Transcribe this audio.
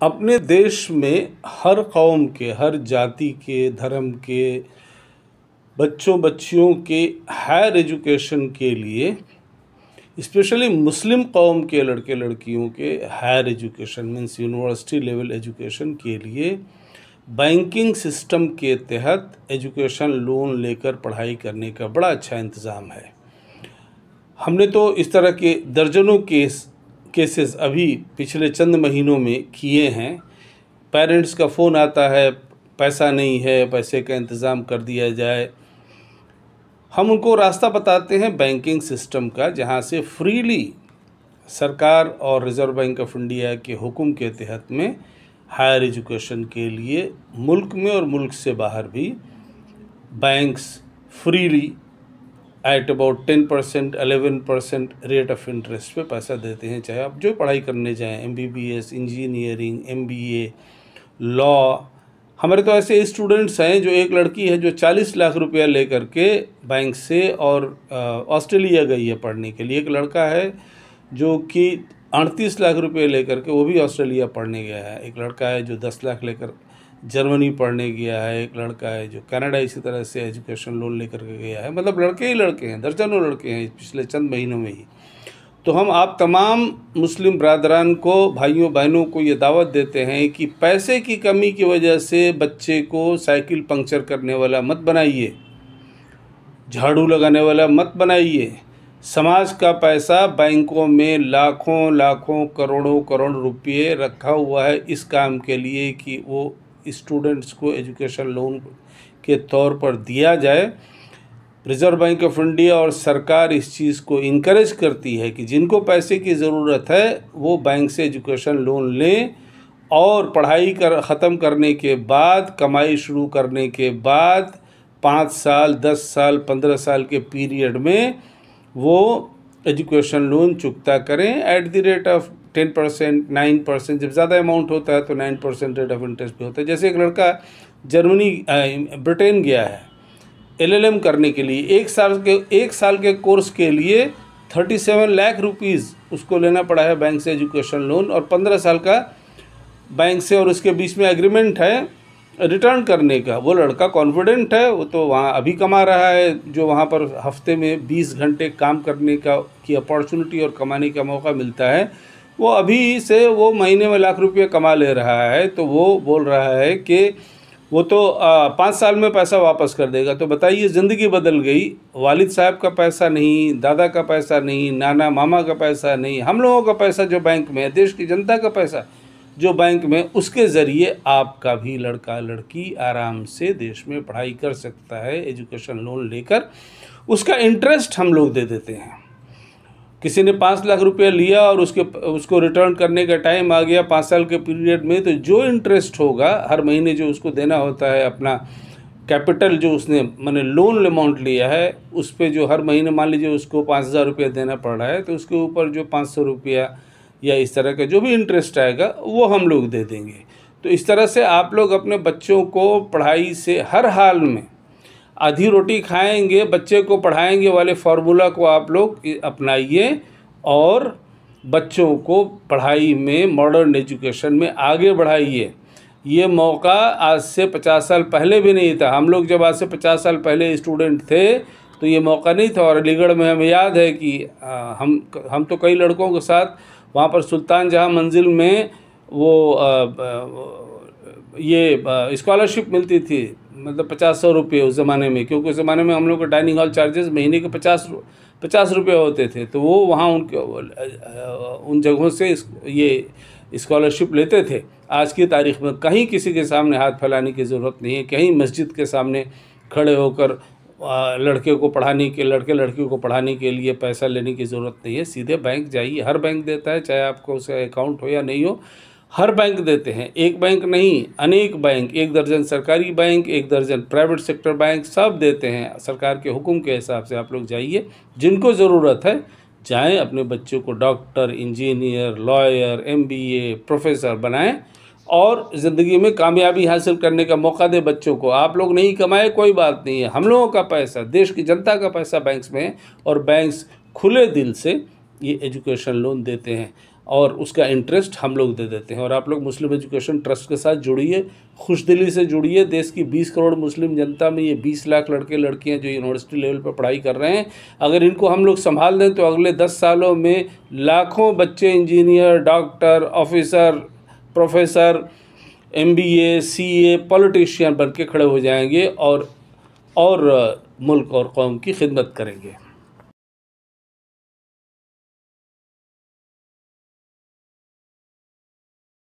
अपने देश में हर कौम के, हर जाति के, धर्म के बच्चों बच्चियों के हायर एजुकेशन के लिए, स्पेशली मुस्लिम कौम के लड़के लड़कियों के higher education means university level education के लिए बैंकिंग सिस्टम के तहत एजुकेशन लोन लेकर पढ़ाई करने का बड़ा अच्छा इंतज़ाम है। हमने तो इस तरह के दर्जनों केसेस अभी पिछले चंद महीनों में किए हैं। पेरेंट्स का फ़ोन आता है, पैसा नहीं है, पैसे का इंतज़ाम कर दिया जाए। हम उनको रास्ता बताते हैं बैंकिंग सिस्टम का, जहां से फ्रीली सरकार और रिज़र्व बैंक ऑफ इंडिया के हुक्म के तहत में हायर एजुकेशन के लिए मुल्क में और मुल्क से बाहर भी banks freely at about 10%, 11% rate of interest पे पैसा देते हैं, चाहे आप जो पढ़ाई करने जाएं, MBBS, इंजीनियरिंग, MBA, लॉ। हमारे तो ऐसे स्टूडेंट्स हैं, जो एक लड़की है जो 40 लाख रुपया लेकर के बैंक से और ऑस्ट्रेलिया गई है पढ़ने के लिए। एक लड़का है जो कि 38 लाख रुपये लेकर के वो भी ऑस्ट्रेलिया पढ़ने गया है। एक लड़का है जो 10 लाख लेकर जर्मनी पढ़ने गया है। एक लड़का है जो कनाडा इसी तरह से एजुकेशन लोन लेकर के गया है। मतलब लड़के ही लड़के हैं, दर्जनों लड़के हैं पिछले चंद महीनों में ही। तो हम आप तमाम मुस्लिम बरादरान को, भाइयों बहनों को ये दावत देते हैं कि पैसे की कमी की वजह से बच्चे को साइकिल पंक्चर करने वाला मत बनाइए, झाड़ू लगाने वाला मत बनाइए। समाज का पैसा बैंकों में लाखों लाखों करोड़ों करोड़ रुपये रखा हुआ है इस काम के लिए कि वो स्टूडेंट्स को एजुकेशन लोन के तौर पर दिया जाए। रिज़र्व बैंक ऑफ इंडिया और सरकार इस चीज़ को इनकरेज करती है कि जिनको पैसे की ज़रूरत है वो बैंक से एजुकेशन लोन लें और पढ़ाई ख़त्म करने के बाद, कमाई शुरू करने के बाद 5 साल, 10 साल, 15 साल के पीरियड में वो एजुकेशन लोन चुकता करें एट द रेट ऑफ 10%, 9%। जब ज़्यादा अमाउंट होता है तो 9% रेट ऑफ इंटरेस्ट भी होता है। जैसे एक लड़का जर्मनी ब्रिटेन गया है LLM करने के लिए, एक साल के कोर्स के लिए 37 लाख रुपीज़ उसको लेना पड़ा है बैंक से एजुकेशन लोन, और 15 साल का बैंक से और उसके बीच में एग्रीमेंट है रिटर्न करने का। वो लड़का कॉन्फिडेंट है, वो तो वहाँ अभी कमा रहा है, जो वहाँ पर हफ्ते में 20 घंटे काम करने की अपॉर्चुनिटी और कमाने का मौका मिलता है, वो अभी से वो महीने में लाख रुपये कमा ले रहा है। तो वो बोल रहा है कि वो तो 5 साल में पैसा वापस कर देगा। तो बताइए, ज़िंदगी बदल गई। वालिद साहब का पैसा नहीं, दादा का पैसा नहीं, नाना मामा का पैसा नहीं, हम लोगों का पैसा जो बैंक में है, देश की जनता का पैसा जो बैंक में, उसके ज़रिए आपका भी लड़का लड़की आराम से देश में पढ़ाई कर सकता है एजुकेशन लोन लेकर। उसका इंटरेस्ट हम लोग दे देते हैं। किसी ने 5 लाख रुपया लिया और उसको रिटर्न करने का टाइम आ गया 5 साल के पीरियड में, तो जो इंटरेस्ट होगा हर महीने जो उसको देना होता है, अपना कैपिटल जो उसने मैंने लोन अमाउंट लिया है उस पर जो हर महीने मान लीजिए उसको 5,000 रुपया देना पड़ रहा है, तो उसके ऊपर जो 500 रुपया या इस तरह का जो भी इंटरेस्ट आएगा वो हम लोग दे देंगे। तो इस तरह से आप लोग अपने बच्चों को पढ़ाई से हर हाल में आधी रोटी खाएंगे, बच्चे को पढ़ाएंगे वाले फार्मूला को आप लोग अपनाइए और बच्चों को पढ़ाई में, मॉडर्न एजुकेशन में आगे बढ़ाइए। ये मौका आज से 50 साल पहले भी नहीं था। हम लोग जब आज से 50 साल पहले स्टूडेंट थे तो ये मौका नहीं था। और अलीगढ़ में हमें याद है कि हम तो कई लड़कों के साथ वहाँ पर सुल्तान जहाँ मंजिल में वो ये स्कॉलरशिप मिलती थी, मतलब 50-100 रुपये उस ज़माने में, क्योंकि उस ज़माने में हम लोग के डाइनिंग हॉल चार्जेस महीने के 50 रुपये होते थे। तो वो वहाँ उन जगहों से ये स्कॉलरशिप लेते थे। आज की तारीख़ में कहीं किसी के सामने हाथ फैलाने की ज़रूरत नहीं है, कहीं मस्जिद के सामने खड़े होकर लड़के लड़कियों को पढ़ाने के लिए पैसा लेने की ज़रूरत नहीं है। सीधे बैंक जाइए, हर बैंक देता है, चाहे आपको उसका अकाउंट हो या नहीं हो, हर बैंक देते हैं। एक बैंक नहीं, अनेक बैंक, 1 दर्जन सरकारी बैंक, 1 दर्जन प्राइवेट सेक्टर बैंक, सब देते हैं। सरकार के हुक्म के हिसाब से आप लोग जाइए, जिनको ज़रूरत है जाएं, अपने बच्चों को doctor, engineer, lawyer, MBA, professor बनाएं और ज़िंदगी में कामयाबी हासिल करने का मौका दे बच्चों को। आप लोग नहीं कमाए कोई बात नहीं है, हम लोगों का पैसा, देश की जनता का पैसा बैंक्स में है और बैंक्स खुले दिल से ये एजुकेशन लोन देते हैं। और उसका इंटरेस्ट हम लोग दे देते हैं। और आप लोग मुस्लिम एजुकेशन ट्रस्ट के साथ जुड़िए, खुशदिली से जुड़िए। देश की 20 करोड़ मुस्लिम जनता में ये 20 लाख लड़के लड़कियां जो यूनिवर्सिटी लेवल पर पढ़ाई कर रहे हैं, अगर इनको हम लोग संभाल दें तो अगले 10 सालों में लाखों बच्चे engineer, doctor, officer, professor, MBA, CA, politician बन के खड़े हो जाएंगे और मुल्क और कौम की खिदमत करेंगे।